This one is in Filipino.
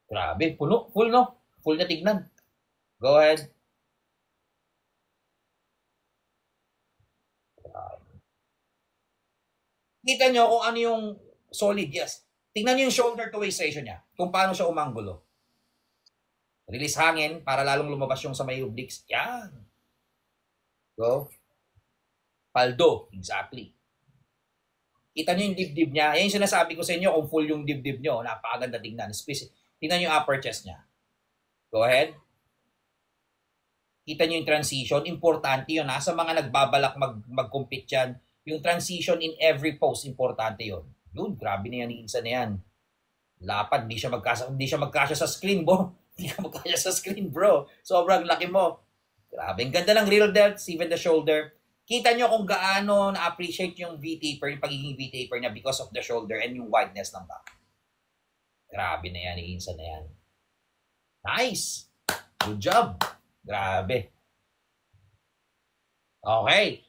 Grabe, puno, full no? Full na tignan. Go ahead. Kita nyo kung ano yung solid, yes. Tingnan nyo yung shoulder to waist ratio niya. Kung paano siya umanggulo. Release hangin para lalong lumabas yung sa may obliques. Yan. Go. Paldo. Exactly. Kita nyo yung dibdib niya. Yan yung sinasabi ko sa inyo kung full yung dibdib nyo. Napakaganda tingnan. Tingnan nyo yung upper chest niya. Go ahead. Kita nyo yung transition. Importante yun. Sa mga nagbabalak mag-compete yan, yung transition in every pose, importante yun. Yun, grabe na yan. Iinsa na yan. Lapad, hindi siya magkasya sa screen, bro. Hindi ka magkasya sa screen, bro. Sobrang laki mo. Grabe. Ang ganda ng real depth, even the shoulder. Kita nyo kung gaano na-appreciate yung V-taper, yung pagiging V-taper niya because of the shoulder and yung wideness ng back. Grabe na yan, iinsa na yan. Nice! Good job! Grabe. Okay.